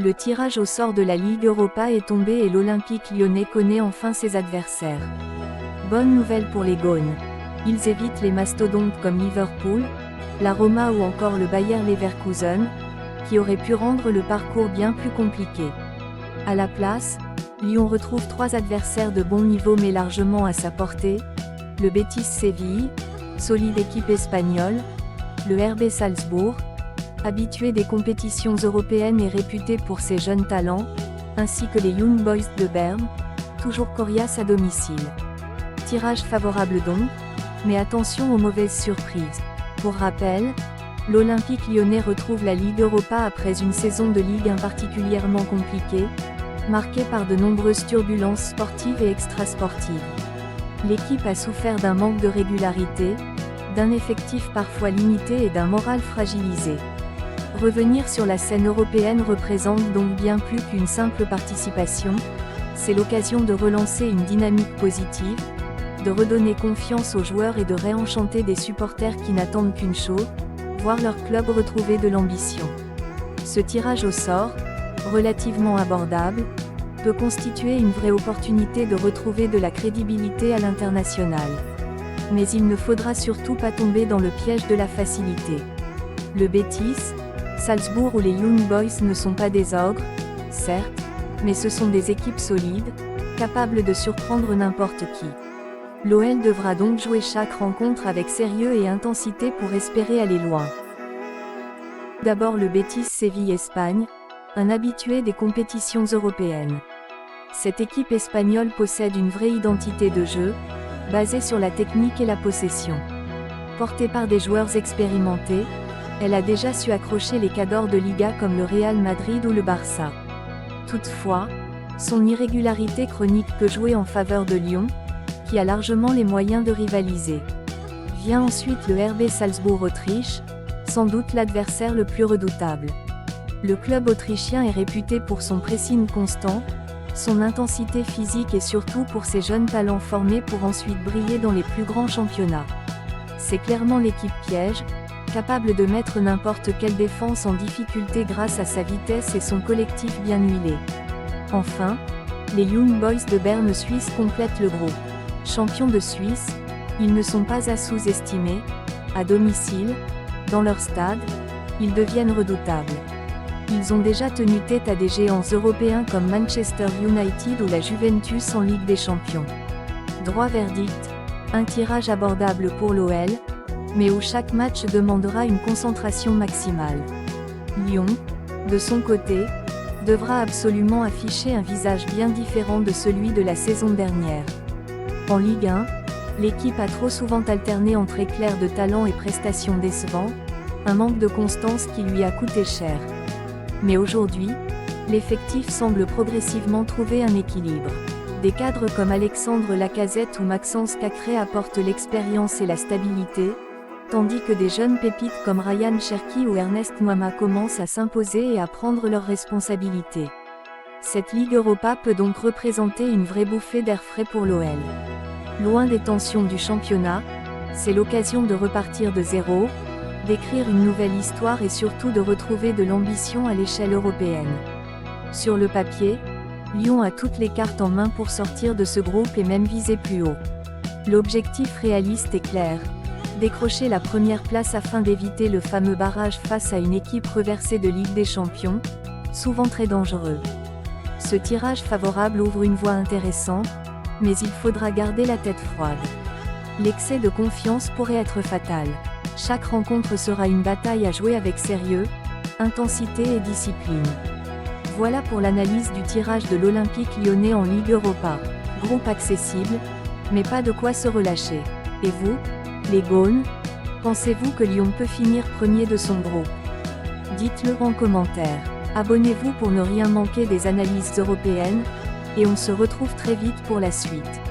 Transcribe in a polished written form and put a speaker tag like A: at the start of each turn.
A: Le tirage au sort de la Ligue Europa est tombé et l'Olympique lyonnais connaît enfin ses adversaires. Bonne nouvelle pour les Gaunes. Ils évitent les mastodontes comme Liverpool, la Roma ou encore le Bayer Leverkusen, qui auraient pu rendre le parcours bien plus compliqué. À la place, Lyon retrouve 3 adversaires de bon niveau mais largement à sa portée, le Betis Séville, solide équipe espagnole, le RB Salzbourg, habitué des compétitions européennes et réputé pour ses jeunes talents, ainsi que les Young Boys de Berne, toujours coriaces à domicile. Tirage favorable donc, mais attention aux mauvaises surprises. Pour rappel, l'Olympique lyonnais retrouve la Ligue Europa après une saison de Ligue 1 particulièrement compliquée, marquée par de nombreuses turbulences sportives et extrasportives. L'équipe a souffert d'un manque de régularité, d'un effectif parfois limité et d'un moral fragilisé. Revenir sur la scène européenne représente donc bien plus qu'une simple participation, c'est l'occasion de relancer une dynamique positive, de redonner confiance aux joueurs et de réenchanter des supporters qui n'attendent qu'une chose, voir leur club retrouver de l'ambition. Ce tirage au sort, relativement abordable, peut constituer une vraie opportunité de retrouver de la crédibilité à l'international. Mais il ne faudra surtout pas tomber dans le piège de la facilité. Le Betis, Salzbourg ou les Young Boys ne sont pas des ogres, certes, mais ce sont des équipes solides, capables de surprendre n'importe qui. L'OL devra donc jouer chaque rencontre avec sérieux et intensité pour espérer aller loin. D'abord le Betis Séville-Espagne, un habitué des compétitions européennes. Cette équipe espagnole possède une vraie identité de jeu, basée sur la technique et la possession. Portée par des joueurs expérimentés, elle a déjà su accrocher les cadors de Liga comme le Real Madrid ou le Barça. Toutefois, son irrégularité chronique peut jouer en faveur de Lyon, qui a largement les moyens de rivaliser. Vient ensuite le RB Salzbourg-Autriche, sans doute l'adversaire le plus redoutable. Le club autrichien est réputé pour son pressing constant, son intensité physique et surtout pour ses jeunes talents formés pour ensuite briller dans les plus grands championnats. C'est clairement l'équipe piège, capable de mettre n'importe quelle défense en difficulté grâce à sa vitesse et son collectif bien huilé. Enfin, les Young Boys de Berne Suisse complètent le groupe. Champions de Suisse, ils ne sont pas à sous-estimer, à domicile, dans leur stade, ils deviennent redoutables. Ils ont déjà tenu tête à des géants européens comme Manchester United ou la Juventus en Ligue des Champions. Droit verdict, un tirage abordable pour l'OL, mais où chaque match demandera une concentration maximale. Lyon, de son côté, devra absolument afficher un visage bien différent de celui de la saison dernière. En Ligue 1, l'équipe a trop souvent alterné entre éclairs de talent et prestations décevantes, un manque de constance qui lui a coûté cher. Mais aujourd'hui, l'effectif semble progressivement trouver un équilibre. Des cadres comme Alexandre Lacazette ou Maxence Cacré apportent l'expérience et la stabilité, tandis que des jeunes pépites comme Ryan Cherki ou Ernest Nuama commencent à s'imposer et à prendre leurs responsabilités. Cette Ligue Europa peut donc représenter une vraie bouffée d'air frais pour l'OL. Loin des tensions du championnat, c'est l'occasion de repartir de zéro, d'écrire une nouvelle histoire et surtout de retrouver de l'ambition à l'échelle européenne. Sur le papier, Lyon a toutes les cartes en main pour sortir de ce groupe et même viser plus haut. L'objectif réaliste est clair. Décrocher la première place afin d'éviter le fameux barrage face à une équipe reversée de Ligue des Champions, souvent très dangereux. Ce tirage favorable ouvre une voie intéressante, mais il faudra garder la tête froide. L'excès de confiance pourrait être fatal. Chaque rencontre sera une bataille à jouer avec sérieux, intensité et discipline. Voilà pour l'analyse du tirage de l'Olympique lyonnais en Ligue Europa. Groupe accessible, mais pas de quoi se relâcher. Et vous, les Gaunes, pensez-vous que Lyon peut finir premier de son groupe? Dites-le en commentaire. Abonnez-vous pour ne rien manquer des analyses européennes, et on se retrouve très vite pour la suite.